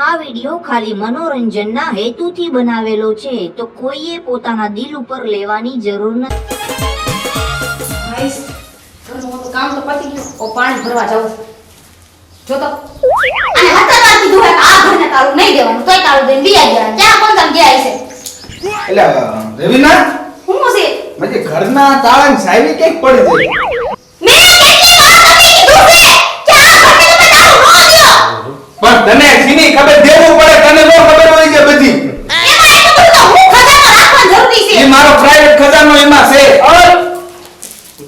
આ વિડિયો ખાલી મનોરંજનના હેતુથી બનાવેલો છે તો કોઈએ પોતાના દિલ ઉપર લેવાની જરૂર નથી. ગાઈસ કામ તો પતી ગયું. ઓ પાણી ભરવા જાઉં જો તો અને હતરવાર કીધું હે આ ઘરને તાળું નહીં દેવાનું તોય તાળું દઈને બિયા ગયા. ક્યાં કોણ તમ ગયા છે? એટલે રવિના હું છે મને ઘરના તાળાની સાઈવી કેક પડી જાય. મેં કેટલી વાર તમને કીધું છે કે આ ઘરને તમે તાળું ન દો. પણ તને સીની ખબર દેવું પડે, તને નો ખબર હોય છે બધી. એમાં એટલું બધું હું ખજાનો રાખવા જરૂરી છે. એ મારો પ્રાઇવેટ ખજાનો એમાં છે.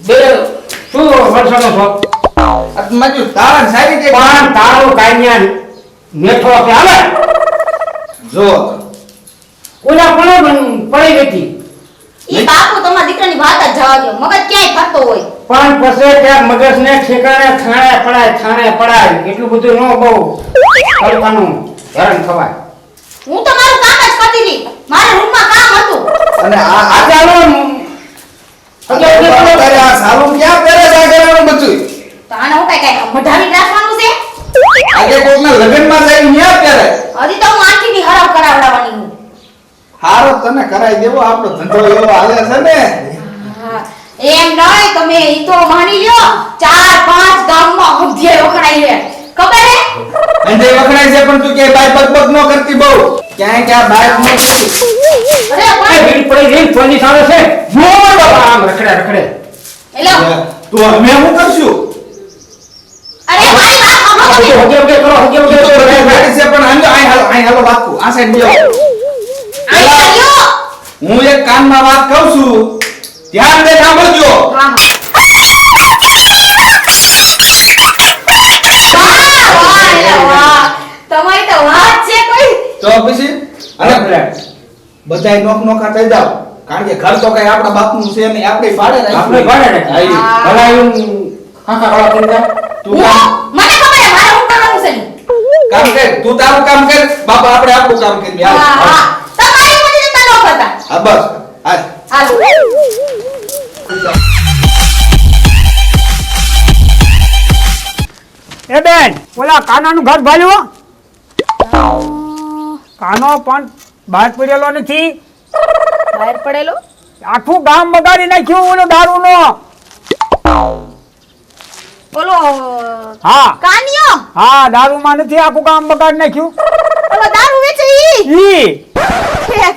બે શું વર્ષનો છો? આ મારી તાળાની સાઈવી કેક પણ તારો કાન્યા મેઠો કે આવે જો ઓલા પણ પડી ગઈ ઈ બાપુ તમારા દીકરાની વાત જ જવા દો. મગજ ક્યાંય ફરતો હોય. પણ પછી ત્યાં મગજને ઠેકાણે થાણે પડાય એટલું બધું ન બહુ કરવાનું હેરાન થવાય. હું તો મારું કામ જ કરતી હતી. મારા રૂમમાં કામ હતું. અને આ આ ચાલો તારે આ સાલું ક્યાં પહેરે છે આ ઘરનું બધું? તો આને હું કઈ મઢાવી રાખવાનું છે? આજે કોકના લગ્નમાં જાય ન્યા પહેરે. હજી તો હું આંખીથી હરાવ કરાવડાવવાની હું. હારો તને કરાઈ દેવો, આપણો ધંધો એવો હાલે છે ને. હા, એમ નહીં તમે ઈ તો માની લ્યો 4-5 ગામમાં હંધીએ વખણાઈ છે. ખબર હે? અંધે વખણાય છે પણ તું કે બાય બકબક ન કરતી બહુ. ક્યાંય ક્યાં બાય ન કરતી. અરે આ પણ ભીડ પડી ગઈ પોલીસ આવે છે જો બાબા આમ રખડે એલો તું અમે શું કરશું? અરે મારી વાત સાંભળો તમે. હોગે કરો તું તો બધી ગાડી છે પણ આઈ હાલો વાત કુ. આ સાઈડ બેહો. આઈ ચાલ્યો. હું એક કાનમાં વાત કહું છું. ધ્યાન દે સાંભળજો. હા હા. વાહ, એલા વાહ. તમારી તો વાત છે કોઈ. તો પછી અને બધાય નોખ નોખા થઈ જાવ. કારણ કે ઘર તો કઈ આપણા બાપનું છે નહીં, આપણે ભાડે આપણે ભાડે રાખી. ભલા એવું કાકા વાળા કરી દે તું કામ મને ખબર હે મારે શું કરવાનું છે ઈ. કામ કર, તું તારું કામ કર, બાપા આપણે આપણું કામ કરીએ. હા હા. તમારી મને ચિંતા ન કરતા. હા બસ હાલ. હાલો. એ બેન ઓલા કાનાનું ઘર ભાલ્યું? કાનો પણ બહાર પડેલો નથી. બહાર પડેલો આખું ગામ બગાડી નાખ્યું ઓલો દારૂનો. ઓલો હા કાનિયો હા દારૂમાં નથી આખું ગામ બગાડી નાખ્યું. ઓલો દારૂ વેચે ઈ ઈ ઠેક.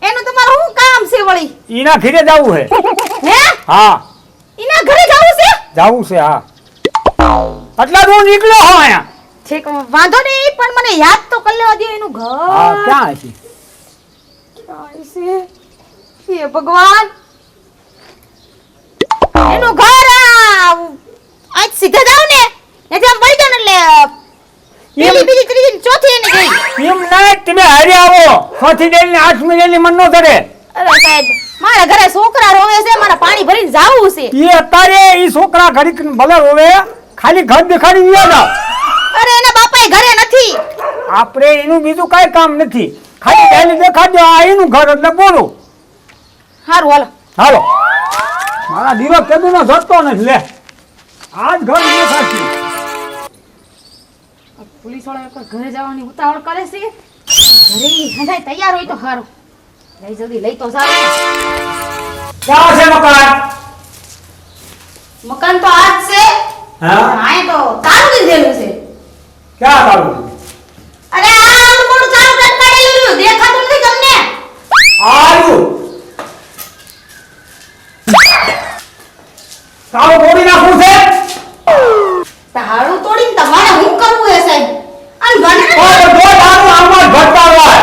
એનું તમારું શું કામ છે વળી? ઈના ઘરે જવું છે. હે હા ઈના ઘરે જાવું છે? જવું છે. હા એટલે હું નીકળ્યો હો અહીંયા. ઠીક વાંધો નહીં પણ મને યાદ તો કરી લેવા દો એનું ઘર. હા ક્યાં છે? ક્યાં છે? હે ભગવાન એનું ઘર આજ સીધા જાવ ને એટલે આમ વળી જાવ ને એટલે બીજી ત્રીજી ચોથી એને ગઈ. એમ નહીં તમે હારે આવો. ચોથી ડેલી 8મી ડેલી મન નો ધરે. અરે સાહેબ મારા ઘરે છોકરા રોવે છે, મારા પાણી ભરીને જાવું છે. એ અત્યારે ઈ છોકરા ઘડીક ભલે રોવે, ખાલી ઘર દેખાડી ગયા જાવ. અરે એના બાપાએ ઘરે નથી. આપણે એનું બીજું કઈ કામ નથી, ખાલી ડેલી દેખાડજો આ એનું ઘર એટલે બોલો. હારું હાલો. હાલો મારા દીવો કેદુનો જતો નથી. લે આજ ઘર દેખાડશે. પોલીસ વાળા એકવાર ઘરે જવાની ઉતાવળ કરે છે. ઘરે હંધાય તૈયાર હોય તો હારું. લઈ જલ્દી લઈ તો જાવ. ક્યાં છે મકાન? મકાન તો આજ છે. હા આય તો તારું દીધેલું છે. ક્યાં તારું? અરે આ આટલું મોટું તારું લટકાડેલું દેખાતું નથી તમને? આયુ તારું તોડી નાખું છે. તારું તોડીને તમારે શું કરવું હે સાહેબ? અને મને ઓય જો તારું આમાં જ ભટકાવ હોય.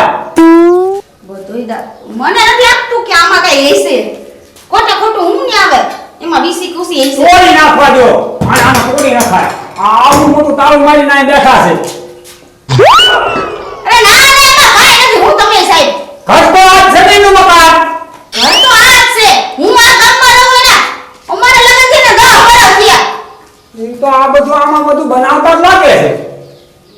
બધુંય મને નથી લાગતું કે આમાં કઈ હશે. ખોટે ખોટું હું નહીં આવે એમાં વીસી કુસી હશે. તોડી નાખવા દો. આને તોડી નાખાય. આ આવું મોટું તારું મારી નાય બેઠા છે. અરે ના ના એમાં કાઈ નથી. હું તમે સાહેબ ઘર તો આ જમીનનું મકાન. ઘર તો આ જ છે. હું આ ગામમાં રહું ને અમારા લગ્ન થઈને 10 વર્ષ થયા. ઈ તો આ બધું આમાં બધું બનાવતા જ લાગે છે.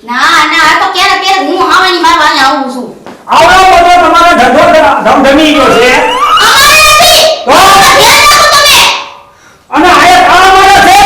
ના ના આ તો ક્યારેક ક્યારેક હું હાવાની મારવા અહીંયા આવું છું. આવડો બધો તમારો ધંધો ધમધમી ગયો છે. અમારે નથી. તો ધ્યાન રાખો તમે. અને આયા ખાવા મળે છે.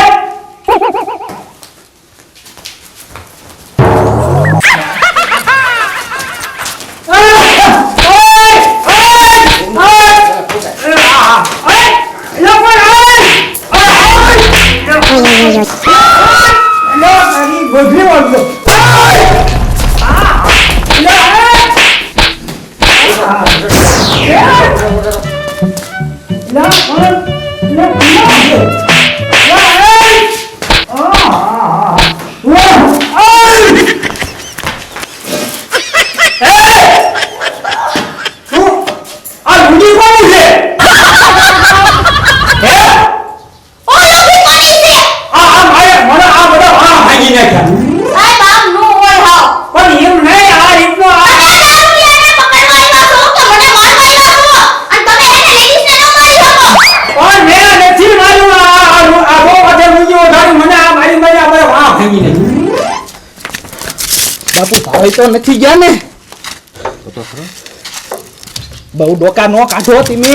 કોઈ તો નથી ગયા ને બહુ ડોકા નો કાઢો તમે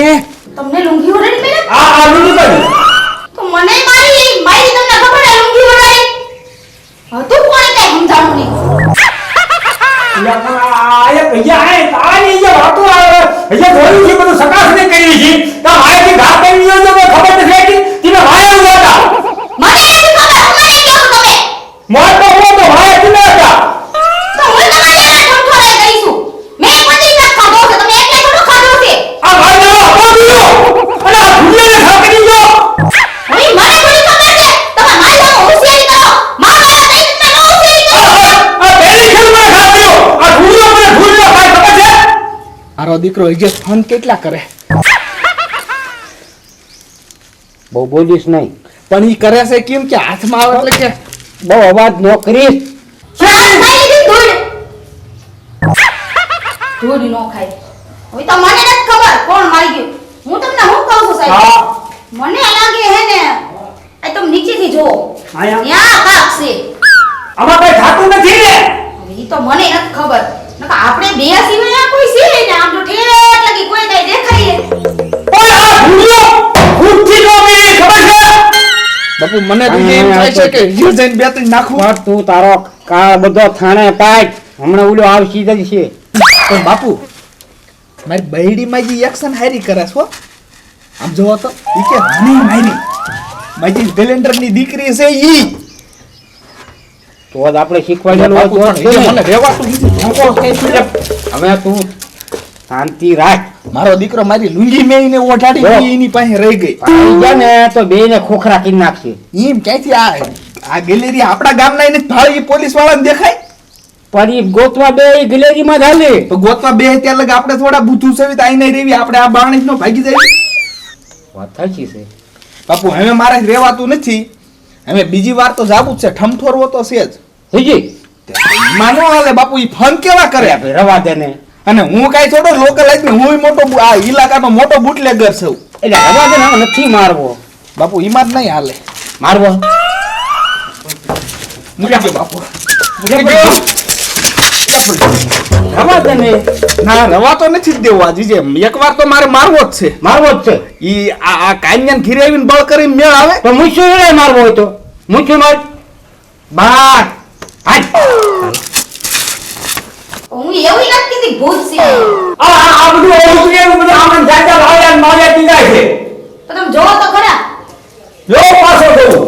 તમને લુંગી ઓઢાડી મેલે આ લુંગી કાઢી. તો મને મારી તમને ખબર હે લુંગી ઓઢાડી તું કોને કઈ સમજાણું નહીં આયા ભૈયા આય તારી જે વાતો આવે ભૈયા જોયું છે બધું સકાશ ને કરી છે તો આયાથી ઘા કરી લ્યો તો ખબર નથી રહેતી તમે વાયા ઉતા મને નથી ખબર મને કેવું તમે મોર તો વાયા તમે હતા તો હું તમારે એના ઠઠોરાઈ કરીશું મેં પતિ ના ખાધો છે તમે એટલે થોડું ખાધો છે આ ભાઈ નો આપો દીયો અને આ ભૂલિયાને ઘા કરી લ્યો હવે મને થોડી ખબર છે તમે મારી સામે હોશિયારી કરો મારો આ કઈ તમે ન હોશિયારી કરો આ પેલી ખેલ મને ઘા કર્યો આ ભૂલિયો મને ભૂલિયો ભાઈ ખબર છે મારો દીકરો ઇજ્જત ફોન કેટલા કરે બહુ બોલીશ નહીં, પણ ઈ કરે છે કેમ કે હાથમાં આવે એટલે કે બહુ અવાજ ન કરીશ. શ્વાસ ખાઈ લીધી ધૂળ ધૂળ નો ખાય હવે તો મને નથી ખબર કોણ મારી ગયું હું તમને હું કહું છું સાહેબ હા મને લાગે હે ને આ તમે નીચેથી જો આયા ત્યાં કાક છે આમાં કઈ થાતું નથી ને હવે ઈ તો મને નથી ખબર નકર આપણે બે સિવાય કોઈ છે ને આમ તો ઠેઠ લગી કોઈ કઈ દેખાય ને ઓય આ ભૂલિયો ખુદથી નો મેં ખબર છે બાપુ મને તો એમ થાય છે કે યો જઈને બે ત્રણ નાખું પણ તું તારો કાળ બધો થાણે પાડ, હમણાં ઓલો આવશી જ છે. પણ બાપુ મારી બૈડીમાં જે એક્શન હારી કરે છો આમ જોવો તો ઈ કે મને મારી મારી ગલેન્ડરની દીકરી છે ઈ તો જ આપણે શીખવાડેલું બાપુ હતું પણ ઈ મને રહેવાતું નથી ધોકો કઈ છે. હવે તું શાંતિ રાખ. મારો દીકરો મારી લુંગી મેઈને ઓઢાડી જો. એની પાસે રહી ગઈ આવી જા ને તો બેયને ખોખરા કરી નાખશે. એમ ક્યાંથી આ ગેલેરી આપણા ગામના એને ભાળી પોલીસ વાળાને દેખાય પણ ઈ ગોતવા બે ગેલેરીમાં જ હાલે. તો ગોતવા બે ત્યાં લગ આપણે થોડા બુધુ સવિત આઈ નહીં રેવી આપણે આ બાણી નો ભાગી જાય વાત સાચી છે. બાપુ હવે મારે રહેવાતું નથી હવે બીજી વાર તો જાવું જ છે ઠમઠોરવો તો છે જ હીજી માનો હાલે બાપુ ઈ ફન કેવા કરે ભાઈ રવા દે ને. અને હું કાઈ થોડો લોકલ આદમી હું મોટો આ ઇલાકાનો મોટો બુટલેગર છું એટલે રવા દે ને, હવે નથી મારવો. બાપુ ઈમાં જ નહીં હાલે મારવો મૂકી દે બાપુ રવા દે ને. ના રવા તો નથી જ દેવો આજે જે એકવાર તો મારે મારવો જ છે મારવો જ છે. ઈ આ કાન્યાને ઘીરે આવીને બળ કરીને મેળ આવે તો મૂછું એને મારવો હોય તો મૂછું માર. બાર હાટ. હું એવું નથી કીધી ભૂત છે આ બધું ઓછું એવું બધું આમને જાજા લાવ્યા માર્યા દીધા છે તો તમે જોવો તો ખરા જો પાછો જવું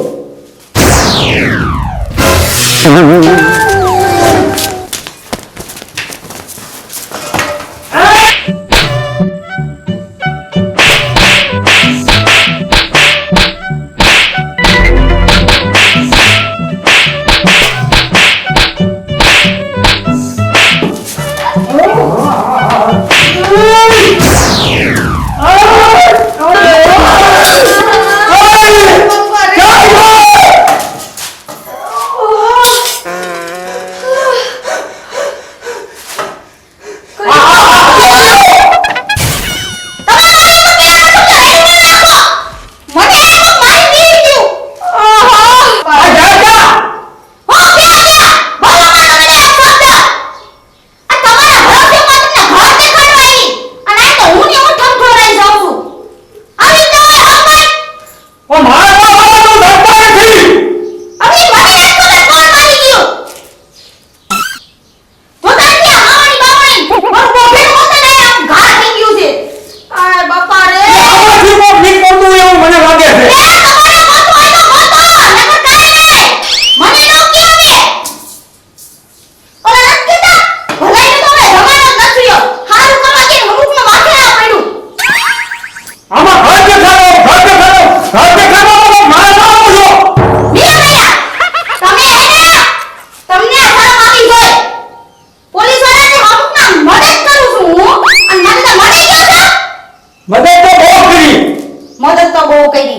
મદદ તો બહુ કરી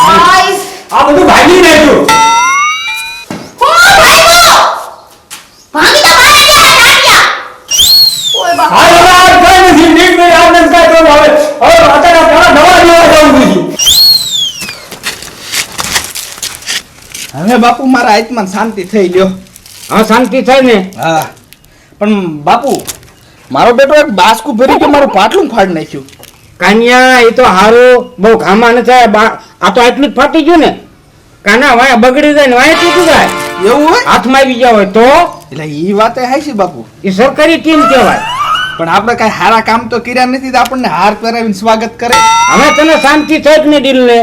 આઈસ આ બધું ભાગી નાખ્યું ભાગી તો મારે ગયા નાટ્યા ઓય બાપા હાલ હવે આ કઈ નથી નીક નહીં આ નથી કઈ કરવું હવે અત્યારે ઘણા દવા લેવા જવું નથી હવે બાપુ મારા આત્માને શાંતિ થઈ લ્યો હા શાંતિ થાય ને. હા પણ બાપુ મારો બેટો એક બાસ્કુ ભરી ગયો, મારું પાટલું ફાડ નાખ્યું. કાનિયા એ તો હારું બહુ ઘામાં ન થાય આ તો આટલું જ ફાટી ગયું ને કાના વાય બગડી જાય ને વાય તૂટી જાય એવું હોય? હાથમાં આવી ગયા હોય તો એટલે ઈ વાતે હાચી બાપુ. એ સરકારી ટીમ કહેવાય. પણ આપણે કઈ સારા કામ તો કર્યા નથી તો આપણને હાર પહેરાવીને સ્વાગત કરે. હવે તને શાંતિ થઈ જ ને દિલ ને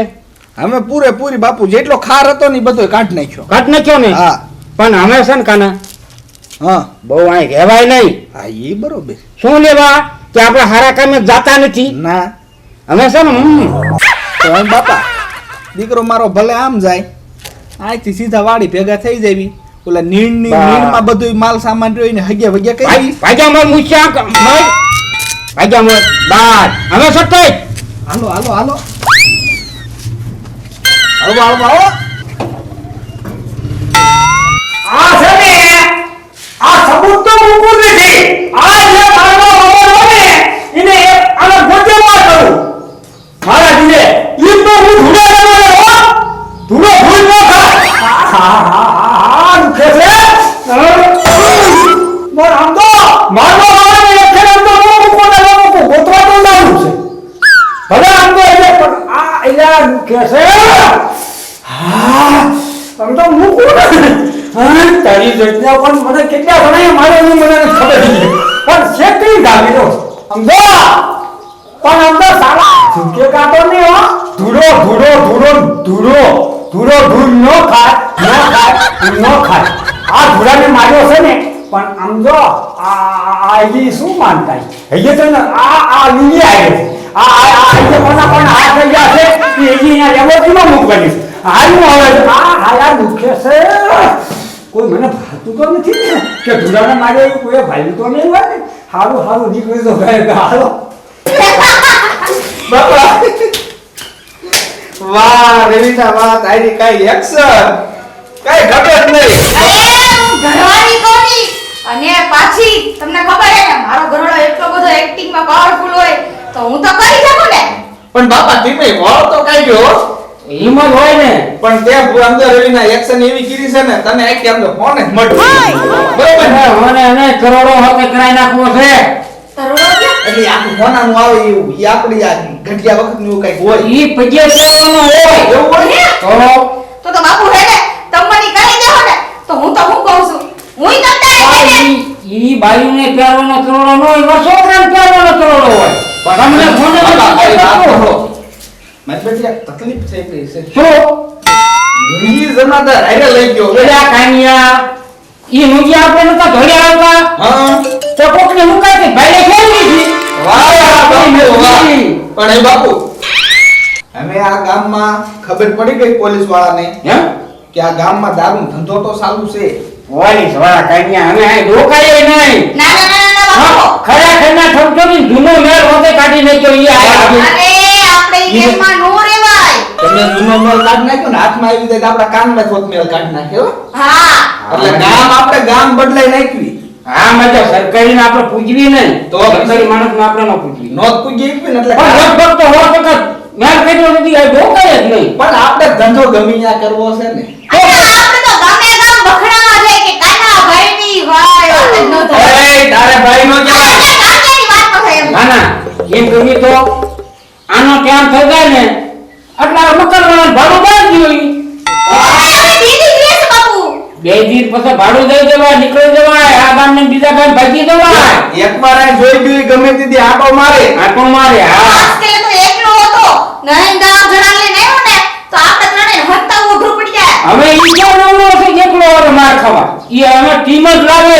અમે પૂરેપૂરી બાપુ જેટલો ખાર હતો ને બધો કાઢી નાખ્યો. કાઢ નાખ્યો ને હા પણ અમે છે ને કાના હા બહુ અહીં રહેવાય નહીં. હા એ બરોબર. શું લેવા કે આપણે હારા કામે જાતા નથી ના અમે છે ને તો એમ બાપા દીકરો મારો ભલે આમ જાય અહીંથી સીધા વાડી ભેગા થઈ જાવી ઓલા નીણની બા. નીણમાં બધું માલ સામાન રહ્યો ને હગ્યા વગ્યા કરી ભાજામાં મૂછ્યા ભાજામાં બાર અમે સત્ય હાલો હાલો હાલો હાલો હાલો હાલો આ છે ને આ સબૂત તો મૂકવું નથી. આ જે મારો અમર હોય ને એને આને ગોચેમાં કરું મારા જીને ઈ તો હું ધૂળે રમવાનો હો ધૂળો ભૂલ ન થાય. હા દુખે છે મોર આમ તો મારવા વાળાને એક ફેર આમ તો મૂકો ને મૂકો ગોતવા તો લાવું છે ભલે આમ તો એટલે પણ આ એલા દુખે છે. હા આમ તો મૂકો ને હા તારી જગ્યા પણ મને કેટલા ગણાય મારે નહીં મને ખબર નથી પણ શેકડી ધાવી દો સમજો પણ અંદર સાલા ઝુકે કાતો નહીં હો ધૂળો ધૂળો ધૂળો ધૂળો ધૂળો ધૂળ ન ખાય આ ધૂળાને માર્યો છે ને પણ આમ જો આ ઈ શું માનતા હૈયે તો ને આ લીલી આવે છે આ જે કોના કોના હાથ થઈ ગયા છે એ અહીંયા લેબોરેટરીમાં મૂકવાની છે હારું આવે છે આ હાયા દુખે છે કોઈ મને ભાતું તો નથી ને કે ધૂળાને માર્યો એવું કોઈ ભાઈ તો નહીં હોય ને હારું હારું નીકળી તો ગયા હાલો બાપા વાહ રેવિતા વાહ તારી કઈ એક્શન કઈ ઘટે જ નહીં. અરે હું ઘરવાળી કોની અને પાછી તમને ખબર છે ને મારો ઘરવાળો એટલો બધો એક્ટિંગમાં પાવરફુલ હોય તો હું તો કરી શકું ને. પણ બાપા ધીમે વળ તો કઈ ગયો હિંમત હોય ને પણ તે અંદર રવિના એક્શન એવી કરી છે ને તને એક આમ તો ફોન જ મળ્યો બરોબર ને? મને એને કરોડો હકે કરાઈ નાખવો છે તરોડો છે એટલે આખું ફોનાનું આવે એવું ઈ આપણી આ ઘડિયા વખતનું એવું કઈક હોય ઈ પગે ચાલવાનો હોય એવું હોય ને? તો બાપુ હે ને તમે મને કરી દેહો ને તો હું કહું છું હું તમને ઈ બાયુને પહેરવાનો કરોડો નો હોય છોકરાને પહેરવાનો કરોડો હોય તમને ફોન બાપા કઈ વાત કરો મતલબ કે તકલીફ થઈ ગઈ છે શું ઈ જમાદાર આરે લઈ ગયો એલા કાનિયા ઈ મુજી આપણે નતા ધોળ્યા આવતા હા તો કોકને મુકાય કે ભાઈને ખેલી દીધી વાહ બાપુ વાહ પણ એ બાપુ અમે આ ગામમાં ખબર પડી ગઈ પોલીસ વાળાને હે કે આ ગામમાં દારૂ ધંધો તો ચાલુ છે પોલીસ વાળા કાનિયા અમે આ રોકાય નહીં ના બાપુ ખરેખરના ઠમઠમી જૂનો મેળ હોતે કાઢી નાખ્યો ઈ આયા અરે આપણે ઈ ગેમમાં નો રેવાય તમે જૂનો મેલ કાઢી નાખ્યો ને હાથમાં આવી જાય તો આપણા કાનમાં થોત મેલ કાઢી નાખ્યો હા એટલે આપણે ગામ બદલાઈ નાખ્યું હા મતલબ સરકારી ને આપણે પૂજવી નહીં તો સરકારી માણસ ને આપણે ન પૂજવી નોત પૂજી આપી ને એટલે પણ લગભગ તો હો ટકા મેળ કાઢ્યો નથી આ રોકાય જ નહીં પણ આપણે ધંધો ગમી ત્યાં કરવો છે ને આપણે તો ગામે ગામ વખણાવા જાય કે કાના ભાઈની વાય વાત જ ન થાય એ તારે ભાઈ નો કહેવાય કાકાની વાત ન થાય એમ ના ના એમ ગમી તો આનો ટાઈમ થઈ જાય ને એટલે મકાન ભાડું બાંધી હોય અરે દીદી ગ્રેસ બાપુ 2 દિવસ પછી ભાડું દઈ દેવાય નીકળી જવાય આ ગામ ને બીજા ગામ ભાગી જવાય એકવાર આ જોઈ ગઈ ગમે તેથી આટો મારે આટો મારે હા આજકાલ તો એકલો હતો નહીં 10 જણા લઈને આવ્યો ને તો આપણે ત્રણે હત્તા ઉઘરું પડી જાય હવે ઈ કેવો નવરો છે એકલો વાળો માર ખાવા ઈ અમે ટીમ જ લાવે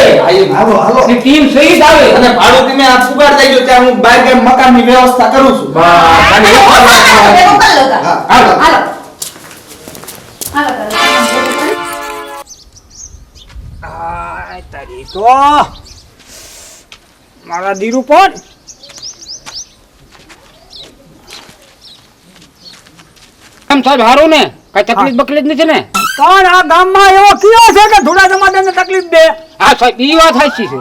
હાલો હાલો ઈ ટીમ સહિત આવે અને ભાડું તમે આ પુગાર થઈ ગયો ત્યાં હું બહાર ગામ મકાનની વ્યવસ્થા કરું છું બસ અને એક વાર મોકલ લો હા, હાલો હાલો. હાલો તારી તો મારા દીરુ પણ એમ સાહેબ હારું ને કઈ તકલીફ બકલીફ નથી ને પણ આ ગામમાં એવો કયો છે કે ધૂળા જમાદારને તકલીફ દે હા સાહેબ ઈ વાત સાચી છે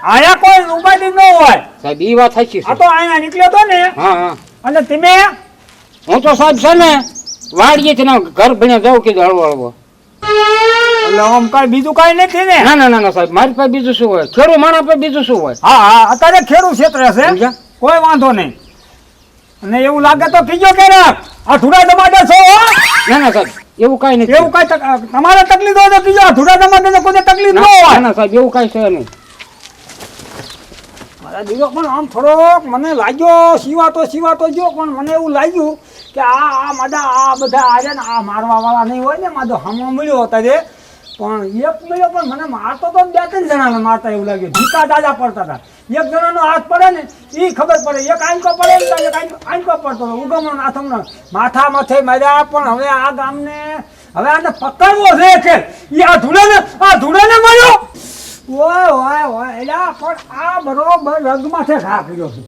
આયા કોઈ ઉપાધિ ન હોય સાહેબ ઈ વાત સાચી આ છે તો અહીંયા નીકળ્યો તો ને હા હા અને તમે હું તો સાહેબ છે ને વાડીએ છે ને ઘર ભણ્યા જાઉં કીધું હળવો હળવો એટલે આમ કાંઈ બીજું કાંઈ નથી ને? ના ના ના ના સાહેબ, મારી પાસે બીજું શું હોય? ખેડૂ માણસ પાસે બીજું શું હોય? હા હા, અત્યારે ખેડૂત ક્ષેત્ર છે, સમજ્યા? કોઈ વાંધો નહીં. અને એવું લાગે તો કીજો ક્યારેક આ ધૂળા ટમાટર છો હો? ના ના સાહેબ, એવું કાંઈ નથી. એવું કાંઈ તમારે તકલીફ હોય તો કીજો, આ ધૂળા ટમાટર કોઈ તકલીફ ન ના હોય. ના સાહેબ, એવું કાંઈ છે નહીં. મારા દીકરો પણ આમ થોડોક મને લાગ્યો સીવાતો ગયો, પણ મને એવું લાગ્યું કે આ બધા આજે ને આ મારવા વાળા નહીં હોય ને માધો હમો મળ્યો અત્યારે, પણ એક મળ્યો પણ મને મારતો તો 2-3 જણાને મારતા એવું લાગ્યું. ભીકા દાદા પડતા હતા. એક જણાનો હાથ પડે ને એ ખબર પડે, એક આંકો પડે ને તો એક આંકો પડતો હતો. ઉગમનો નાથમનો માથા માથે માર્યા, પણ હવે આ ગામને હવે આને પકડવો છે કે આ ધૂળાને મળ્યો. ઓય ઓય ઓય, એટલે પણ આ બરોબર રગમાંથી ઘા કર્યો છે.